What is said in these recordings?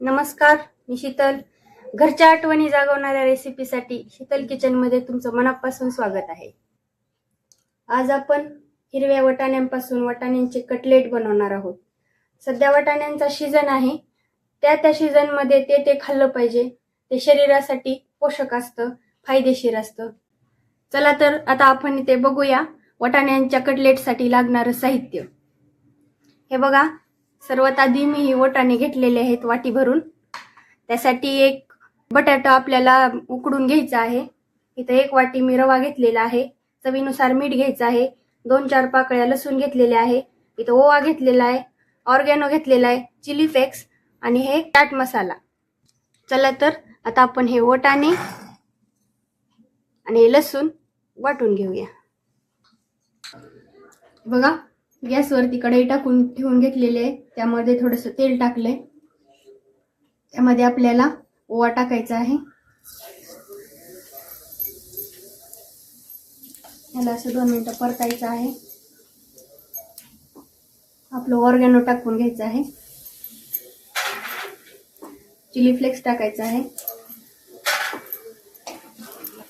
नमस्कार, मी शीतल. घरच्या आठवणी जागवणाऱ्या रेसिपीसाठी शीतल किचनमध्ये तुमचं मनापासून स्वागत आहे. आज आपण हिरव्या वाटाण्यांपासून वाटाण्यांचे कटलेट बनवणार आहोत. सध्या वाटाण्यांचा सीझन आहे. त्या सीझनमध्ये ते खाल्लं पाहिजे. ते शरीरासाठी पोषक असतं, फायदेशीर असतं. चला तर आता आपण इथे बघूया वाटाण्यांच्या कटलेटसाठी लागणारं साहित्य. हे बघा, सर्वात आधी मी हे वाटाणे घेतलेले आहेत वाटी भरून. त्यासाठी एक बटाटा आपल्याला उकडून घ्यायचा आहे. इथं 1 वाटी मी रवा घेतलेला आहे. चवीनुसार मीठ घ्यायचं आहे. 2-4 पाकळ्या लसूण घेतलेल्या आहे. इथं ओवा घेतलेला आहे, ऑर्गॅनो घेतलेला आहे, चिली फ्लेक्स आणि हे चाट मसाला. चला तर आता आपण हे वाटाणे आणि हे लसूण वाटून घेऊया. बघा, गॅसवरती कढई टाकून ठेवून घेतलेले आहे. त्यामध्ये थोडंसं तेल टाकलंय. त्यामध्ये आपल्याला ओवा टाकायचा आहे. याला असं 2 मिनिटं परतायचं आहे. आपलं ऑर्गॅनो टाकून घ्यायचं आहे. चिली फ्लेक्स टाकायचं आहे.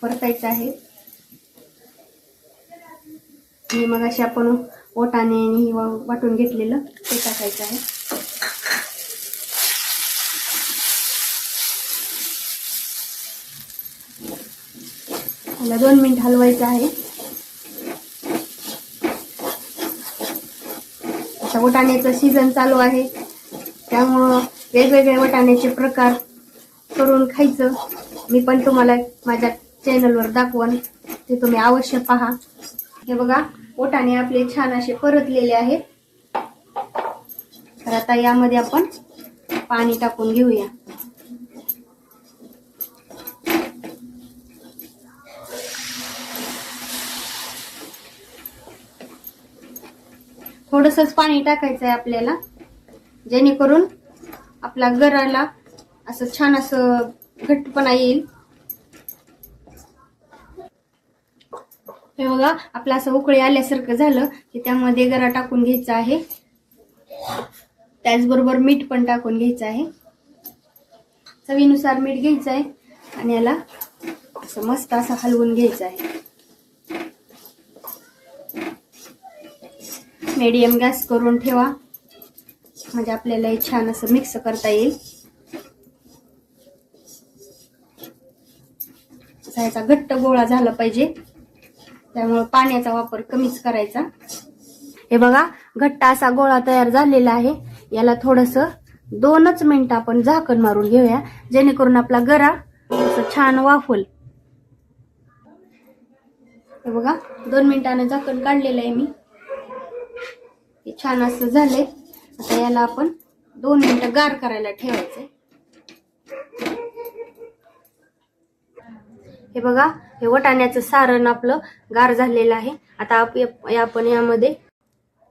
परतायचं आहे. आणि मग असे आपण वाटाणे आणि वाटून घेतलेलं ते टाकायचं आहे. याला 2 मिनिट हलवायचं आहे. आता वाटाण्याचं सीझन चालू आहे, त्यामुळं वेगवेगळे वाटाण्याचे प्रकार करून खायचं. मी पण तुम्हाला माझ्या चॅनलवर दाखवण, ते तुम्ही अवश्य पहा. हे बघा, वाटाणे आपले छान असे परतलेले आहेत. तर आता यामध्ये आपण पाणी टाकून घेऊया. थोडंसंच पाणी टाकायचं आहे आपल्याला, जेणेकरून आपल्या गराला असं छान असं घट्टपणा येईल. हे बघा, आपलं असं उकळी आल्यासारखं झालं की त्यामध्ये गरा टाकून घ्यायचा आहे. त्याचबरोबर मीठ पण टाकून घ्यायचं आहे. चवीनुसार मीठ घ्यायचं आहे आणि याला असं मस्त असं हलवून घ्यायचं आहे. मीडियम गॅस करून ठेवा, म्हणजे आपल्याला हे छान असं मिक्स करता येईल. याचा घट्ट गोळा झाला पाहिजे, त्यामुळे पाण्याचा वापर कमीच करायचा. हे बघा, घट्ट असा गोळा तयार झालेला आहे. याला थोडंसं 2च मिनिटं आपण झाकण मारून घेऊया, जेणेकरून आपला गरा असं छान वाफल. हे बघा, 2 मिनिटानं झाकण काढलेलं आहे मी. हे छान असं झालंय. आता याला आपण 2 मिनिटं गार करायला ठेवायचंय. हे बघा, हे वाटाण्याचं सारण आपलं गार झालेलं आहे. आता आपण यामध्ये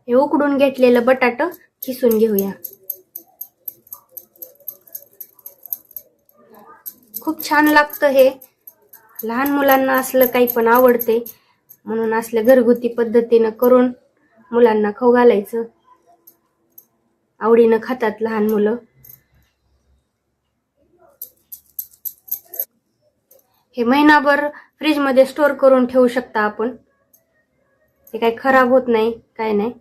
हे उकडून घेतलेलं बटाटा खिसून घेऊया. खूप छान लागतं हे. लहान मुलांना असलं काही पण आवडते, म्हणून असल्या घरगुती पद्धतीनं करून मुलांना खाऊ घालायचं. आवडीनं खातात लहान मुलं. हे महिनाभर फ्रीजमध्ये स्टोर करून ठेवू शकता आपण. हे काही खराब होत नाही, काय नाही.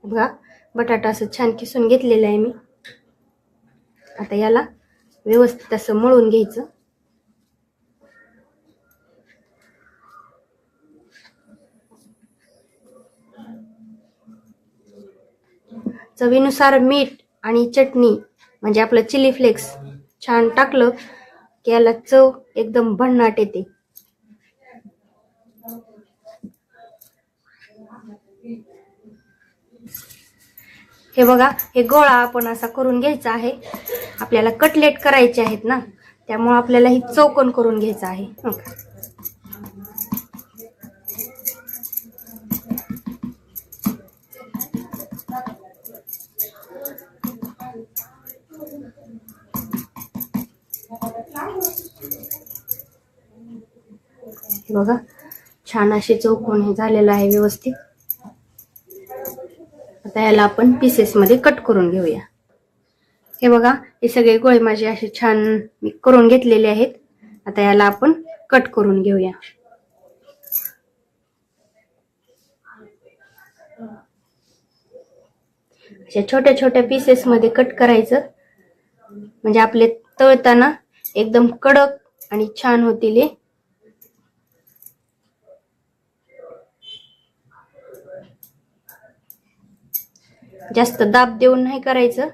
बघा, बटाटा असं छान किसून घेतलेलं आहे मी. आता याला व्यवस्थित असं मळून घ्यायचं. चवीनुसार मीठ आणि चटणी म्हणजे आपलं चिली फ्लेक्स छान टाकलं की याला चव एकदम भन्नाट येते. हे बघा, हे गोळा आपण असा करून घ्यायचा आहे. आपल्याला कटलेट करायचे आहेत ना, त्यामुळे आपल्याला ही चौकोन करून घ्यायचा आहे. हे बघा, छान असे चौकोन हे झालेलं आहे व्यवस्थित. आता याला आपण पीसेस मध्ये कट करून घेऊया. हे बघा, हे सगळे गोळे माझे असे छान मी करून घेतलेले आहेत. आता याला आपण कट करून घेऊया. अशा छोट्या छोट्या पीसेस मध्ये कट करायचं, म्हणजे आपले तळताना एकदम कडक आणि छान होतील. जास्त दाब देऊन नाही करायचं,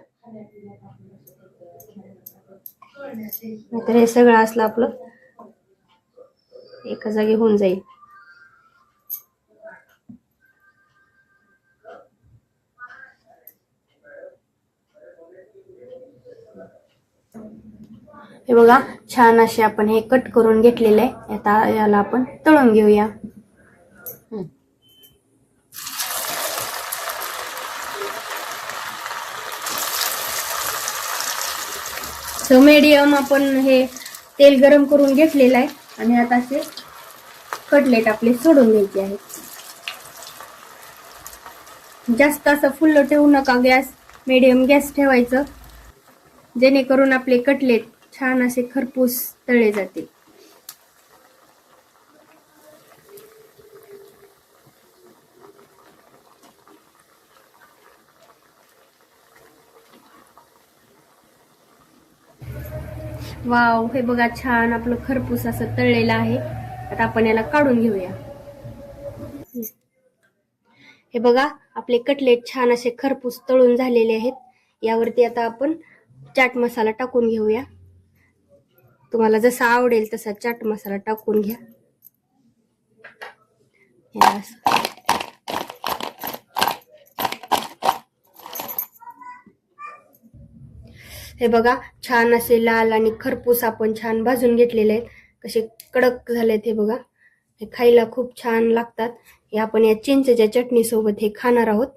नाहीतर हे सगळं असलं आपलं एका जागी होऊन जाईल. हे बघा, छान असे आपण हे कट करून घेतलेले आहे. आता याला आपण तळून घेऊया. सो मीडियम आपण हे तेल गरम करून घेतलेलं आहे आणि आता असे कटलेट आपले सोडून द्यायचे आहेत. जास्त असं फुल्ल ठेवू नका, गॅस मीडियम गॅस ठेवायचं, जेणेकरून आपले कटलेट छान असे खरपूस तळले जातील. वाव, हे बघा छान आपलं खरपूस असं तळलेलं आहे. आता आपण याला काढून घेऊया. हे बघा, आपले कटलेट छान असे खरपूस तळून झालेले आहेत. यावरती आता आपण चाट मसाला टाकून घेऊया. तुम्हाला जसा आवडेल तसा चाट मसाला टाकून घ्या. हे बघा, छान असे लाल आणि खरपूस आपण छान भाजून घेतलेले आहेत. कसे कडक झालेत हे बघा. हे खायला खूप छान लागतात. हे आपण या चिंचेच्या चटणी सोबत हे खाणार आहोत.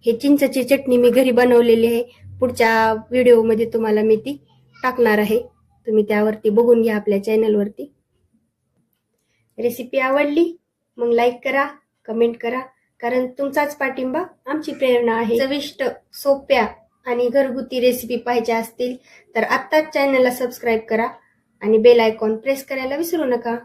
हे चिंचेची चटणी मी घरी बनवलेली आहे. पुढच्या व्हिडिओमध्ये तुम्हाला मी ती टाकणार आहे. तुम्ही त्यावरती बघून घ्या आपल्या चॅनलवरती. रेसिपी आवडली मग लाईक करा, कमेंट करा, कारण तुमचाच पाठिंबा आमची प्रेरणा आहे. चविष्ट, सोप्या आणि घरगुती रेसिपी पाहिजे असतील तर आत्ताच चॅनलला सबस्क्राईब करा आणि बेल आयकॉन प्रेस करायला विसरू नका.